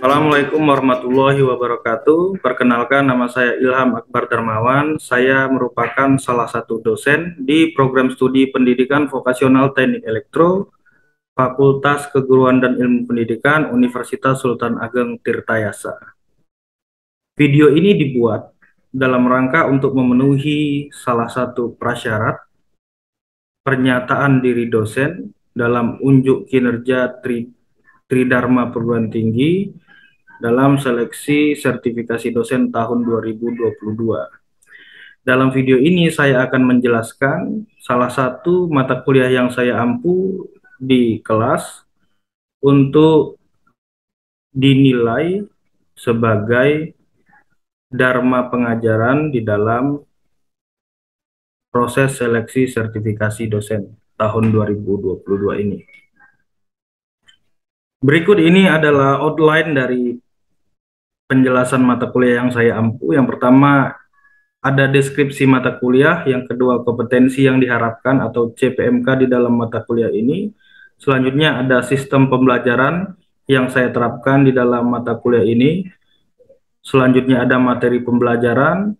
Assalamualaikum warahmatullahi wabarakatuh. Perkenalkan, nama saya Ilham Akbar Darmawan. Saya merupakan salah satu dosen di program studi pendidikan vokasional Teknik Elektro, Fakultas Keguruan dan Ilmu Pendidikan, Universitas Sultan Ageng Tirtayasa. Video ini dibuat dalam rangka untuk memenuhi salah satu prasyarat pernyataan diri dosen dalam unjuk kinerja Tridharma Perguruan Tinggi dalam seleksi sertifikasi dosen tahun 2022. Dalam video ini saya akan menjelaskan salah satu mata kuliah yang saya ampu di kelas untuk dinilai sebagai dharma pengajaran di dalam proses seleksi sertifikasi dosen tahun 2022 ini. Berikut ini adalah outline dari penjelasan mata kuliah yang saya ampu. Yang pertama, ada deskripsi mata kuliah. Yang kedua, kompetensi yang diharapkan atau CPMK di dalam mata kuliah ini. Selanjutnya, ada sistem pembelajaran yang saya terapkan di dalam mata kuliah ini. Selanjutnya, ada materi pembelajaran,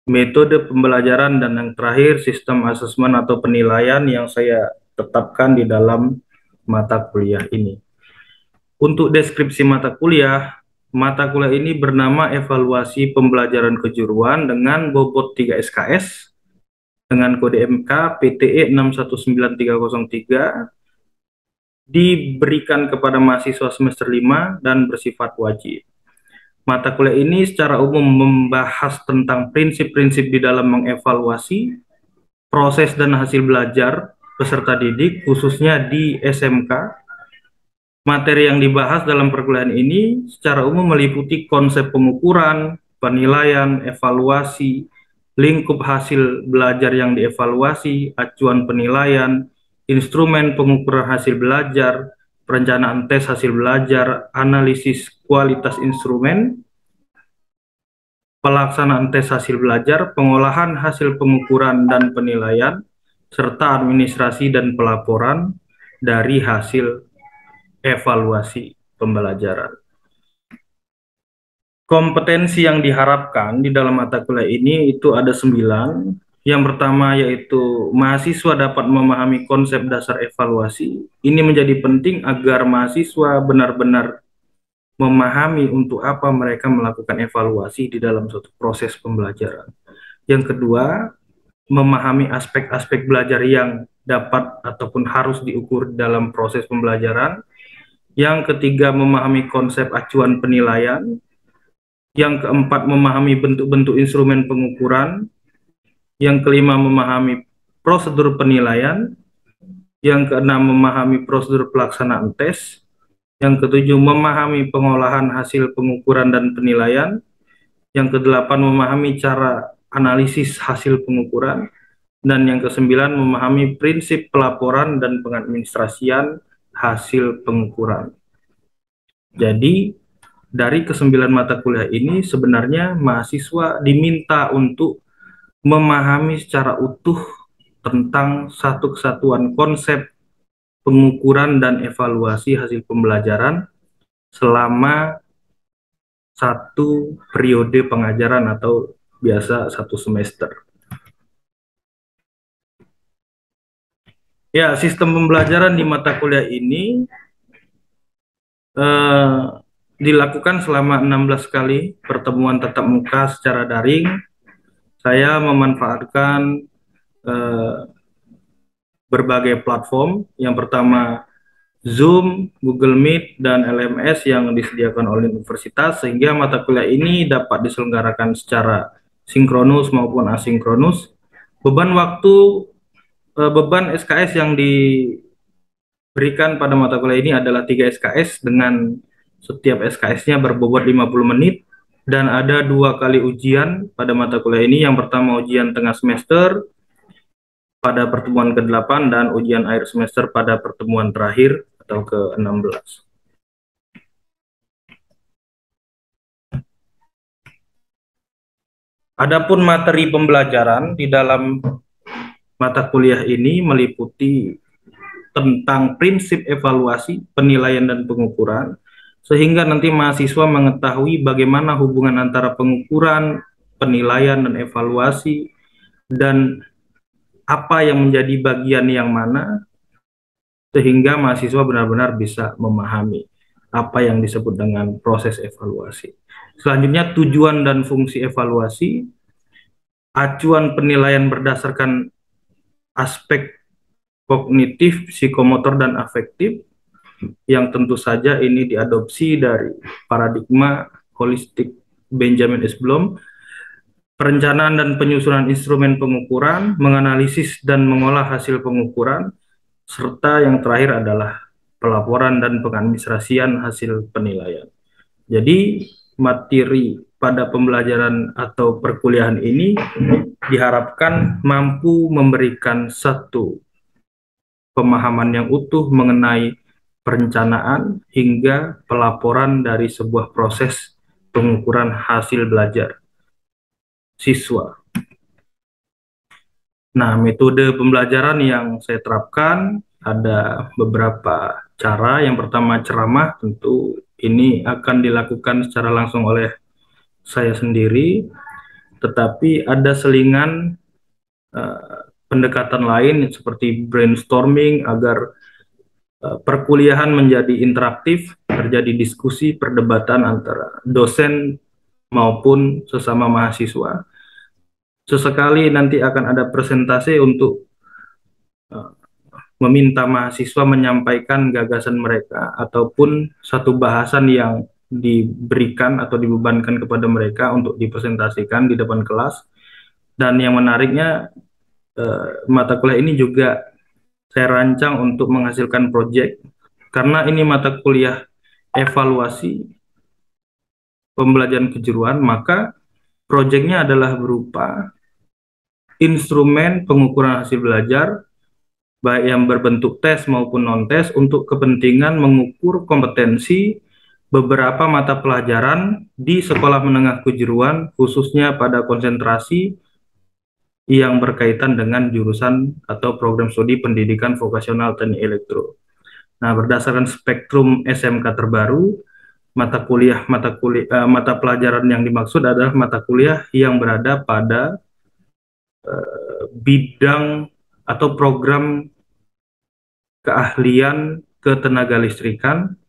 metode pembelajaran, dan yang terakhir, sistem asesmen atau penilaian yang saya tetapkan di dalam mata kuliah ini. Untuk deskripsi mata kuliah ini bernama Evaluasi Pembelajaran Kejuruan dengan bobot 3 SKS dengan kode MK PTE 619303, diberikan kepada mahasiswa semester 5 dan bersifat wajib. Mata kuliah ini secara umum membahas tentang prinsip-prinsip di dalam mengevaluasi proses dan hasil belajar peserta didik, khususnya di SMK. Materi yang dibahas dalam perkuliahan ini secara umum meliputi konsep pengukuran, penilaian, evaluasi, lingkup hasil belajar yang dievaluasi, acuan penilaian, instrumen pengukuran hasil belajar, perencanaan tes hasil belajar, analisis kualitas instrumen, pelaksanaan tes hasil belajar, pengolahan hasil pengukuran dan penilaian, serta administrasi dan pelaporan dari hasil evaluasi pembelajaran. Kompetensi yang diharapkan di dalam mata kuliah ini itu ada 9. Yang pertama yaitu mahasiswa dapat memahami konsep dasar evaluasi. Ini menjadi penting agar mahasiswa benar-benar memahami untuk apa mereka melakukan evaluasi di dalam suatu proses pembelajaran. Yang kedua, memahami aspek-aspek belajar yang dapat ataupun harus diukur dalam proses pembelajaran. Yang ketiga, memahami konsep acuan penilaian. Yang keempat, memahami bentuk-bentuk instrumen pengukuran. Yang kelima, memahami prosedur penilaian. Yang keenam, memahami prosedur pelaksanaan tes. Yang ketujuh, memahami pengolahan hasil pengukuran dan penilaian. Yang kedelapan, memahami cara analisis hasil pengukuran. Dan yang kesembilan, memahami prinsip pelaporan dan pengadministrasian hasil pengukuran. Jadi, dari ke-9 mata kuliah ini sebenarnya mahasiswa diminta untuk memahami secara utuh tentang satu kesatuan konsep pengukuran dan evaluasi hasil pembelajaran selama satu periode pengajaran atau biasa satu semester. Ya, sistem pembelajaran di mata kuliah ini dilakukan selama 16 kali pertemuan tatap muka secara daring. Saya memanfaatkan berbagai platform. Yang pertama Zoom, Google Meet, dan LMS yang disediakan oleh universitas, sehingga mata kuliah ini dapat diselenggarakan secara sinkronus maupun asinkronus. Beban SKS yang diberikan pada mata kuliah ini adalah 3 SKS dengan setiap SKS-nya berbobot 50 menit dan ada 2 kali ujian pada mata kuliah ini. Yang pertama ujian tengah semester pada pertemuan ke-8 dan ujian akhir semester pada pertemuan terakhir atau ke-16. Adapun materi pembelajaran di dalam mata kuliah ini meliputi tentang prinsip evaluasi, penilaian, dan pengukuran, sehingga nanti mahasiswa mengetahui bagaimana hubungan antara pengukuran, penilaian, dan evaluasi, dan apa yang menjadi bagian yang mana, sehingga mahasiswa benar-benar bisa memahami apa yang disebut dengan proses evaluasi. Selanjutnya, tujuan dan fungsi evaluasi, acuan penilaian berdasarkan aspek kognitif, psikomotor, dan afektif, yang tentu saja ini diadopsi dari paradigma holistik Benjamin S. Bloom. Perencanaan dan penyusunan instrumen pengukuran, menganalisis dan mengolah hasil pengukuran, serta yang terakhir adalah pelaporan dan pengadministrasian hasil penilaian. Jadi materi pada pembelajaran atau perkuliahan ini diharapkan mampu memberikan satu pemahaman yang utuh mengenai perencanaan hingga pelaporan dari sebuah proses pengukuran hasil belajar siswa. Nah, metode pembelajaran yang saya terapkan ada beberapa cara. Yang pertama, ceramah. Tentu ini akan dilakukan secara langsung oleh saya sendiri, tetapi ada selingan pendekatan lain seperti brainstorming agar perkuliahan menjadi interaktif, terjadi diskusi, perdebatan antara dosen maupun sesama mahasiswa. Sesekali nanti akan ada presentasi untuk meminta mahasiswa menyampaikan gagasan mereka ataupun satu bahasan yang diberikan atau dibebankan kepada mereka untuk dipresentasikan di depan kelas. Dan yang menariknya, mata kuliah ini juga saya rancang untuk menghasilkan proyek, karena ini mata kuliah evaluasi pembelajaran kejuruan, maka proyeknya adalah berupa instrumen pengukuran hasil belajar, baik yang berbentuk tes maupun non-tes, untuk kepentingan mengukur kompetensi beberapa mata pelajaran di sekolah menengah kejuruan, khususnya pada konsentrasi yang berkaitan dengan jurusan atau program studi pendidikan vokasional teknik elektro. Nah, berdasarkan spektrum SMK terbaru, mata pelajaran yang dimaksud adalah mata kuliah yang berada pada bidang atau program keahlian ketenaga listrikan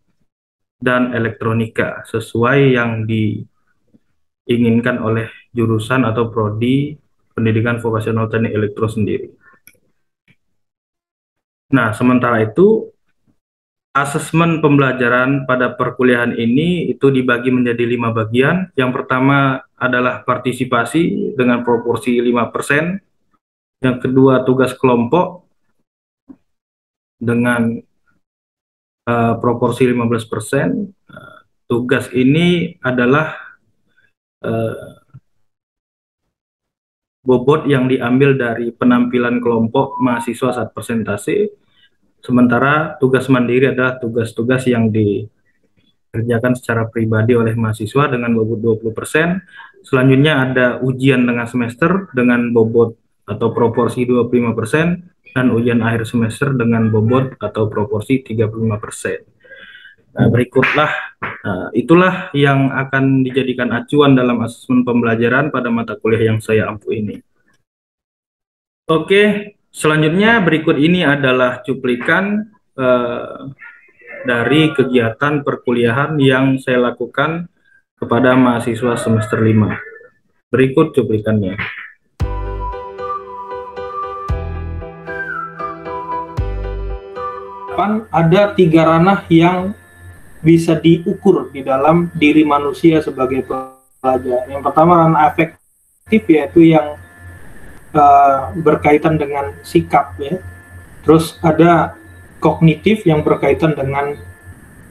dan elektronika sesuai yang diinginkan oleh jurusan atau prodi pendidikan vokasional teknik elektro sendiri. Nah, sementara itu asesmen pembelajaran pada perkuliahan ini itu dibagi menjadi 5 bagian. Yang pertama adalah partisipasi dengan proporsi 5%. Yang kedua, tugas kelompok dengan proporsi 15%. Tugas ini adalah bobot yang diambil dari penampilan kelompok mahasiswa saat presentasi. Sementara tugas mandiri adalah tugas-tugas yang dikerjakan secara pribadi oleh mahasiswa dengan bobot 20%. Selanjutnya ada ujian tengah semester dengan bobot atau proporsi 25%, dan ujian akhir semester dengan bobot atau proporsi 35%. Nah, berikutlah, itulah yang akan dijadikan acuan dalam asesmen pembelajaran pada mata kuliah yang saya ampu ini. Oke, selanjutnya berikut ini adalah cuplikan dari kegiatan perkuliahan yang saya lakukan kepada mahasiswa semester 5. Berikut cuplikannya. Ada 3 ranah yang bisa diukur di dalam diri manusia sebagai pelajar. Yang pertama ranah afektif, yaitu yang berkaitan dengan sikap, ya. Terus ada kognitif yang berkaitan dengan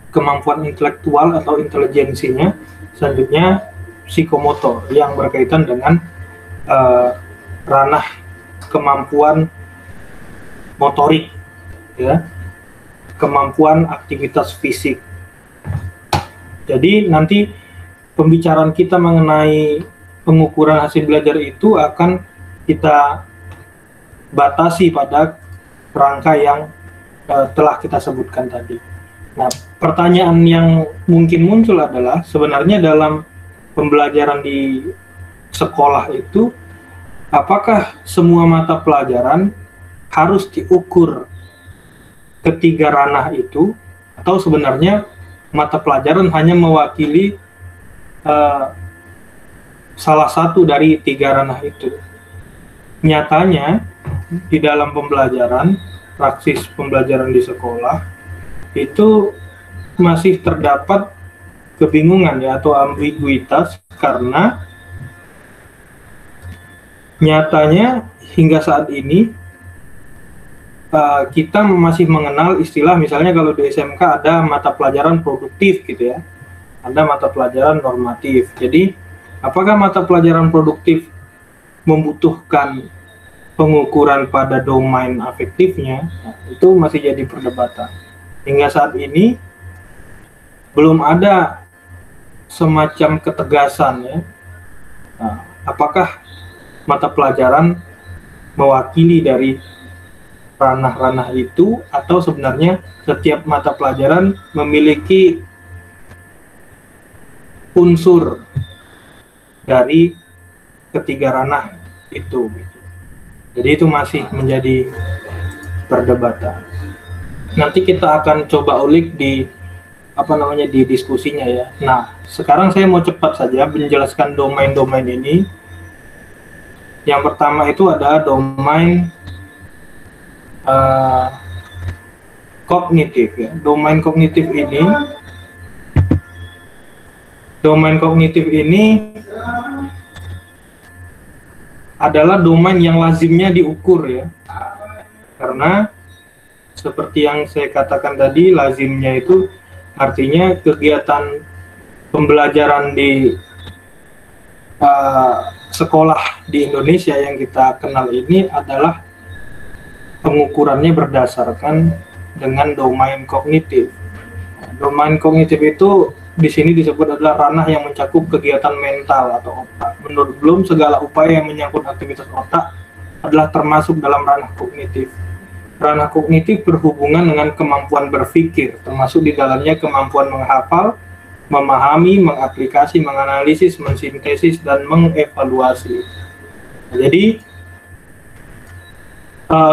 kemampuan intelektual atau intelijensinya. Selanjutnya psikomotor yang berkaitan dengan ranah kemampuan motorik, ya, kemampuan aktivitas fisik. Jadi nanti pembicaraan kita mengenai pengukuran hasil belajar itu akan kita batasi pada kerangka yang telah kita sebutkan tadi. Nah, pertanyaan yang mungkin muncul adalah sebenarnya dalam pembelajaran di sekolah itu, apakah semua mata pelajaran harus diukur ketiga ranah itu, atau sebenarnya mata pelajaran hanya mewakili salah satu dari tiga ranah itu? Nyatanya di dalam pembelajaran, praksis pembelajaran di sekolah itu masih terdapat kebingungan ya, atau ambiguitas, karena nyatanya hingga saat ini kita masih mengenal istilah, misalnya kalau di SMK ada mata pelajaran produktif gitu ya, ada mata pelajaran normatif. Jadi apakah mata pelajaran produktif membutuhkan pengukuran pada domain afektifnya? Nah, itu masih jadi perdebatan. Hingga saat ini belum ada semacam ketegasan ya. Nah, apakah mata pelajaran mewakili dari ranah-ranah itu, atau sebenarnya setiap mata pelajaran memiliki unsur dari ketiga ranah itu. Jadi itu masih menjadi perdebatan. Nanti kita akan coba ulik di di diskusinya ya. Nah, sekarang saya mau cepat saja menjelaskan domain-domain ini. Yang pertama itu ada domain kognitif ya. Domain kognitif ini adalah domain yang lazimnya diukur ya. Karena seperti yang saya katakan tadi, lazimnya itu artinya kegiatan pembelajaran di sekolah di Indonesia yang kita kenal ini adalah pengukurannya berdasarkan dengan domain kognitif. Domain kognitif itu di sini disebut adalah ranah yang mencakup kegiatan mental atau otak. Menurut Bloom, segala upaya yang menyangkut aktivitas otak adalah termasuk dalam ranah kognitif. Ranah kognitif berhubungan dengan kemampuan berpikir, termasuk di dalamnya kemampuan menghafal, memahami, mengaplikasi, menganalisis, mensintesis, dan mengevaluasi. Jadi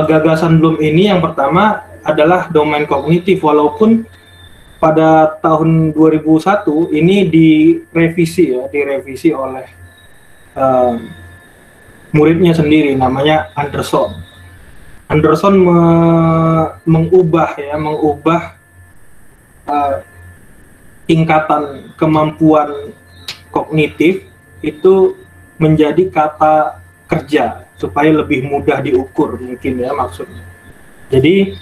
gagasan Bloom ini yang pertama adalah domain kognitif, walaupun pada tahun 2001 ini direvisi oleh muridnya sendiri, namanya Anderson. Anderson mengubah tingkatan kemampuan kognitif itu menjadi kata kerja supaya lebih mudah diukur, mungkin ya maksudnya. Jadi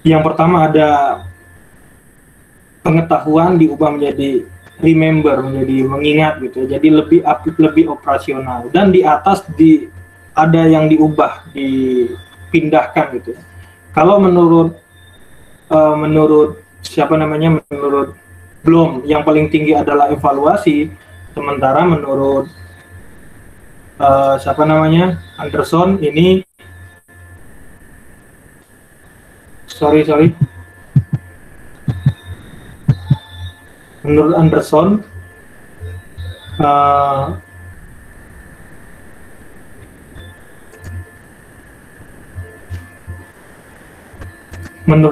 yang pertama ada pengetahuan diubah menjadi remember, menjadi mengingat gitu. Jadi lebih operasional, dan di atas ada yang diubah, dipindahkan gitu. Kalau menurut menurut Bloom yang paling tinggi adalah evaluasi, sementara menurut Anderson ini menurut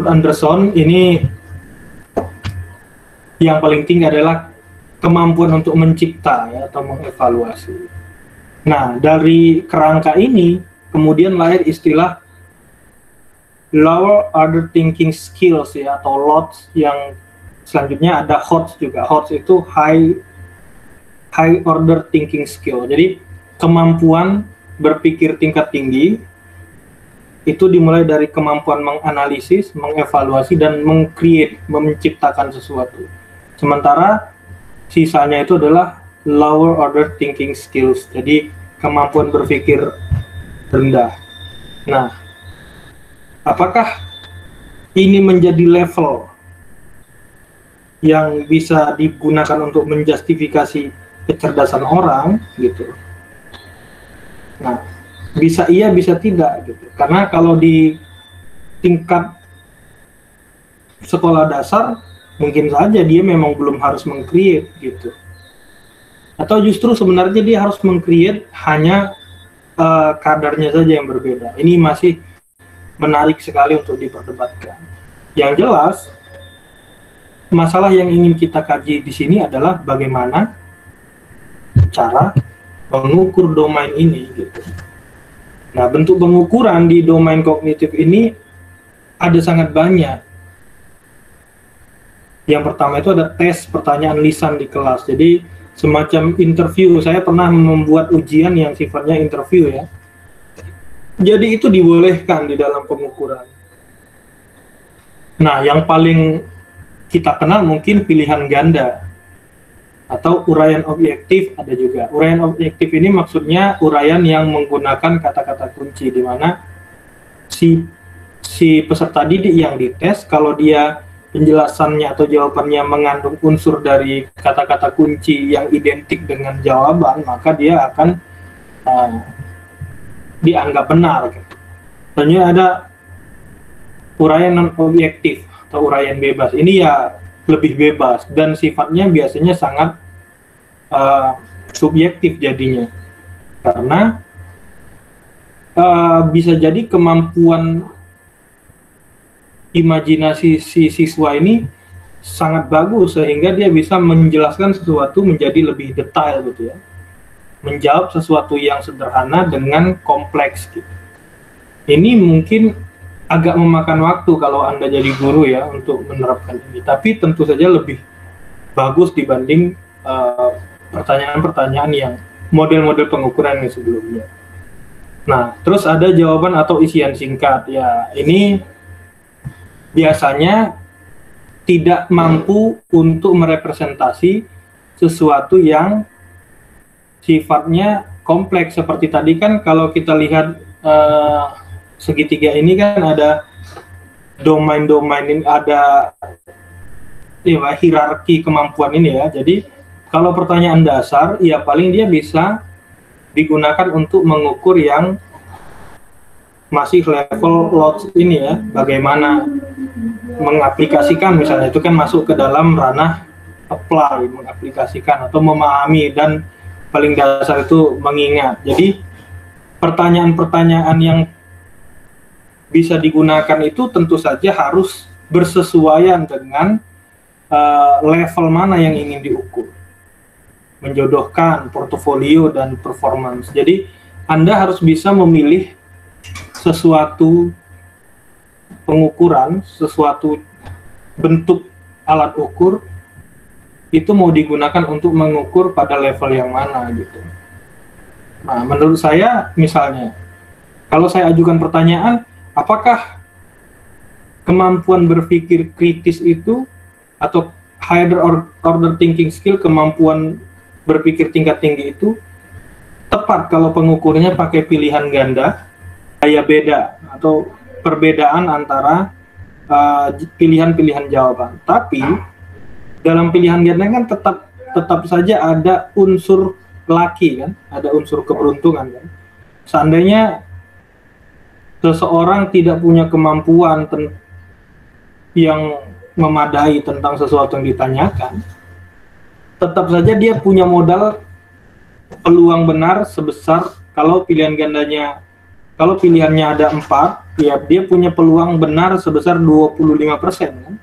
Anderson ini yang paling tinggi adalah kemampuan untuk mencipta ya, atau mengevaluasi. Nah, dari kerangka ini kemudian lahir istilah lower order thinking skills ya, atau LOTS, yang selanjutnya ada HOTS juga. HOTS itu high order thinking skill. Jadi kemampuan berpikir tingkat tinggi itu dimulai dari kemampuan menganalisis, mengevaluasi, dan menciptakan sesuatu. Sementara sisanya itu adalah lower order thinking skills, jadi kemampuan berpikir rendah. Nah, apakah ini menjadi level yang bisa digunakan untuk menjustifikasi kecerdasan orang gitu? Nah, bisa iya, bisa tidak gitu. Karena kalau di tingkat sekolah dasar, mungkin saja dia memang belum harus meng-create gitu. Atau justru sebenarnya dia harus meng-create, hanya kadarnya saja yang berbeda. Ini masih menarik sekali untuk diperdebatkan. Yang jelas, masalah yang ingin kita kaji di sini adalah bagaimana cara mengukur domain ini gitu. Nah, bentuk pengukuran di domain kognitif ini ada sangat banyak. Yang pertama itu ada tes pertanyaan lisan di kelas. Jadi semacam interview. Saya pernah membuat ujian yang sifatnya interview ya. Jadi itu dibolehkan di dalam pengukuran. Nah, yang paling kita kenal mungkin pilihan ganda atau uraian objektif ada juga. Uraian objektif ini maksudnya uraian yang menggunakan kata-kata kunci, di mana si peserta didik yang dites, kalau dia penjelasannya atau jawabannya mengandung unsur dari kata-kata kunci yang identik dengan jawaban, maka dia akan dianggap benar. Tentunya ada uraian non objektif atau uraian bebas. Ini ya lebih bebas dan sifatnya biasanya sangat subjektif jadinya, karena bisa jadi kemampuan imajinasi si siswa ini sangat bagus sehingga dia bisa menjelaskan sesuatu menjadi lebih detail gitu ya, menjawab sesuatu yang sederhana dengan kompleks gitu. Ini mungkin agak memakan waktu kalau Anda jadi guru ya untuk menerapkan ini, tapi tentu saja lebih bagus dibanding pertanyaan-pertanyaan yang model-model pengukuran yang sebelumnya. Nah, terus ada jawaban atau isian singkat ya, ini biasanya tidak mampu untuk merepresentasi sesuatu yang sifatnya kompleks. Seperti tadi kan kalau kita lihat segitiga ini kan ada domain-domain, ada ya, hierarki kemampuan ini ya. Jadi kalau pertanyaan dasar ya paling dia bisa digunakan untuk mengukur yang masih level load ini ya, bagaimana mengaplikasikan, misalnya itu kan masuk ke dalam ranah apply, mengaplikasikan atau memahami, dan paling dasar itu mengingat. Jadi pertanyaan-pertanyaan yang bisa digunakan itu tentu saja harus bersesuaian dengan level mana yang ingin diukur, menjodohkan portofolio dan performance. Jadi Anda harus bisa memilih sesuatu pengukuran, sesuatu bentuk alat ukur itu mau digunakan untuk mengukur pada level yang mana gitu. Nah, menurut saya misalnya kalau saya ajukan pertanyaan, apakah kemampuan berpikir kritis itu atau higher order thinking skill, kemampuan berpikir tingkat tinggi itu tepat kalau pengukurnya pakai pilihan ganda, daya beda atau perbedaan antara pilihan-pilihan jawaban. Tapi dalam pilihan ganda kan tetap saja ada unsur laki kan, ada unsur keberuntungan kan. Seandainya seseorang tidak punya kemampuan yang memadai tentang sesuatu yang ditanyakan, tetap saja dia punya modal peluang benar sebesar, kalau pilihan gandanya, kalau pilihannya ada 4, ya dia punya peluang benar sebesar 25% kan.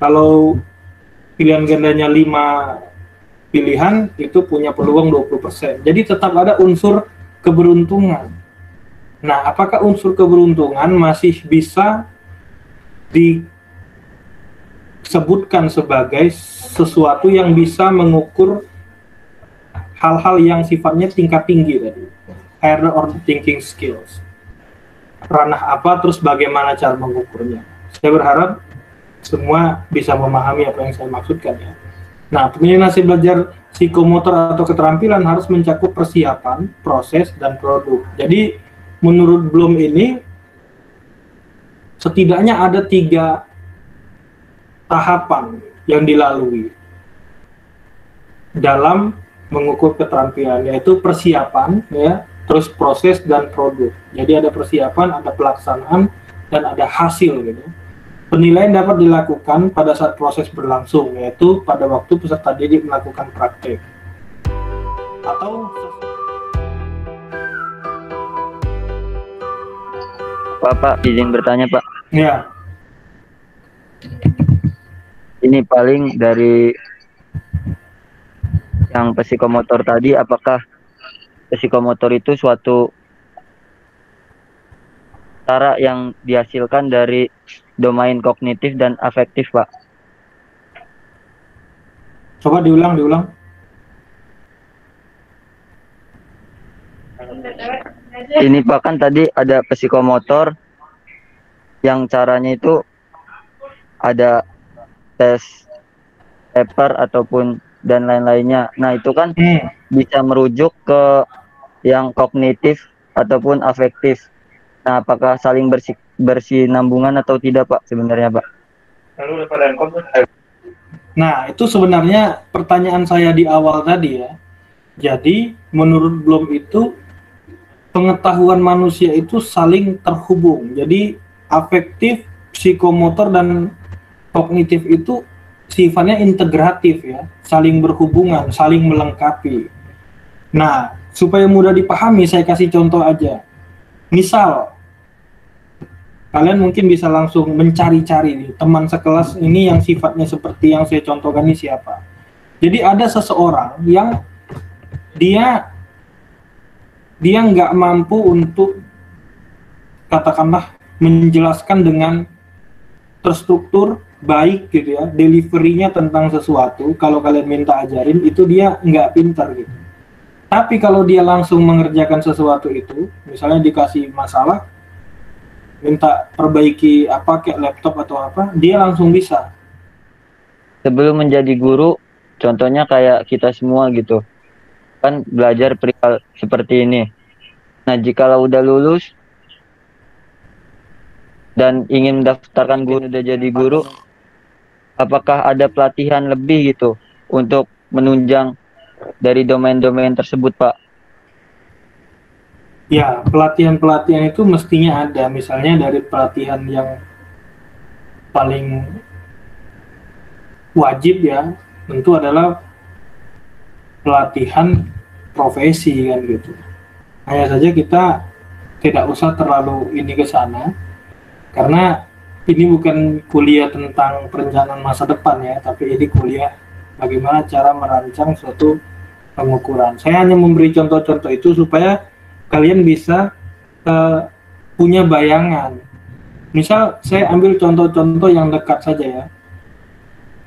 Kalau pilihan gandanya 5 pilihan, itu punya peluang 20%. Jadi tetap ada unsur keberuntungan. Nah, apakah unsur keberuntungan masih bisa disebutkan sebagai sesuatu yang bisa mengukur hal-hal yang sifatnya tingkat tinggi tadi, higher order thinking skills? Ranah apa, terus bagaimana cara mengukurnya? Saya berharap semua bisa memahami apa yang saya maksudkan ya. Nah, penilaian hasil belajar psikomotor atau keterampilan harus mencakup persiapan, proses, dan produk. Jadi menurut Bloom ini setidaknya ada 3 tahapan yang dilalui dalam mengukur keterampilan, yaitu persiapan ya, terus proses dan produk. Jadi ada persiapan, ada pelaksanaan, dan ada hasil gitu. Penilaian dapat dilakukan pada saat proses berlangsung, yaitu pada waktu peserta didik melakukan praktek. Atau Pak, izin bertanya, Pak. ya, Ini paling dari yang psikomotor tadi, apakah psikomotor itu suatu cara yang dihasilkan dari domain kognitif dan afektif, Pak? coba diulang. Ini Pak, kan tadi ada psikomotor yang caranya itu ada tes paper ataupun dan lain-lainnya. Nah, itu kan bisa merujuk ke yang kognitif ataupun afektif. Nah, apakah saling bersinambungan atau tidak, Pak, sebenarnya, Pak? Nah, itu sebenarnya pertanyaan saya di awal tadi ya. Jadi, menurut Bloom itu pengetahuan manusia itu saling terhubung. Jadi, afektif, psikomotor, dan kognitif itu sifatnya integratif ya, saling berhubungan, saling melengkapi. Nah, supaya mudah dipahami, saya kasih contoh aja. Misal, kalian mungkin bisa langsung mencari-cari nih, teman sekelas ini yang sifatnya seperti yang saya contohkan ini siapa. Jadi ada seseorang yang dia nggak mampu untuk katakanlah menjelaskan dengan terstruktur baik gitu ya, deliverynya tentang sesuatu. Kalau kalian minta ajarin itu dia nggak pintar gitu. Tapi kalau dia langsung mengerjakan sesuatu itu, misalnya dikasih masalah, minta perbaiki apa kayak laptop atau apa, dia langsung bisa. Sebelum menjadi guru, contohnya kayak kita semua gitu, kan belajar perihal seperti ini. Nah, jikalau udah lulus dan ingin mendaftarkan guru, udah jadi guru, apakah ada pelatihan lebih gitu untuk menunjang dari domain-domain tersebut, Pak? Ya, pelatihan-pelatihan itu mestinya ada. Misalnya dari pelatihan yang paling wajib ya, tentu adalah pelatihan profesi kan gitu. Hanya saja kita tidak usah terlalu ini ke sana, karena ini bukan kuliah tentang perencanaan masa depan ya, tapi ini kuliah bagaimana cara merancang suatu pengukuran. Saya hanya memberi contoh-contoh itu supaya kalian bisa punya bayangan. Misal saya ambil contoh-contoh yang dekat saja ya.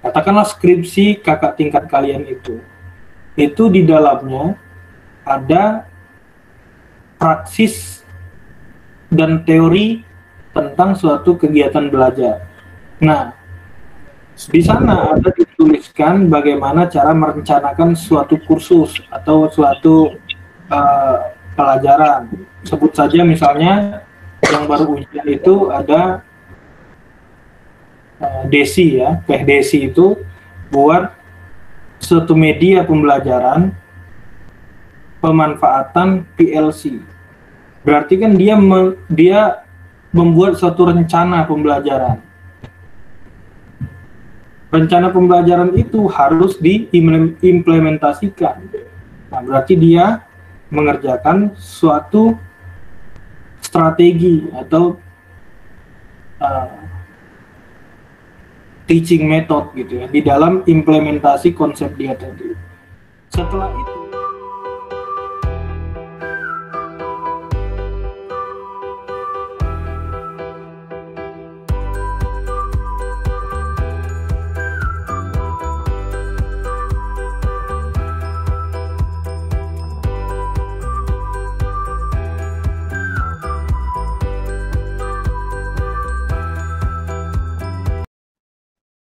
Katakanlah skripsi kakak tingkat kalian itu di dalamnya ada praksis dan teori tentang suatu kegiatan belajar. Nah, di sana ada dituliskan bagaimana cara merencanakan suatu kursus atau suatu pelajaran. Sebut saja misalnya yang baru ujian itu ada DESI ya, DESI itu buat suatu media pembelajaran pemanfaatan PLC. Berarti kan dia membuat suatu rencana pembelajaran. Rencana pembelajaran itu harus diimplementasikan. Nah, berarti dia mengerjakan suatu strategi atau teaching method gitu ya di dalam implementasi konsep dia tadi. Setelah itu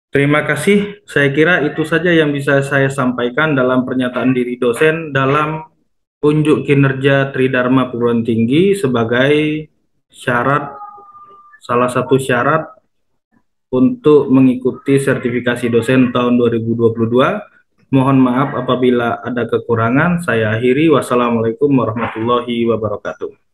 Terima kasih. Saya kira itu saja yang bisa saya sampaikan dalam pernyataan diri dosen dalam unjuk kinerja Tridharma Perguruan Tinggi sebagai salah satu syarat untuk mengikuti sertifikasi dosen tahun 2022. Mohon maaf apabila ada kekurangan. Saya akhiri. Wassalamualaikum warahmatullahi wabarakatuh.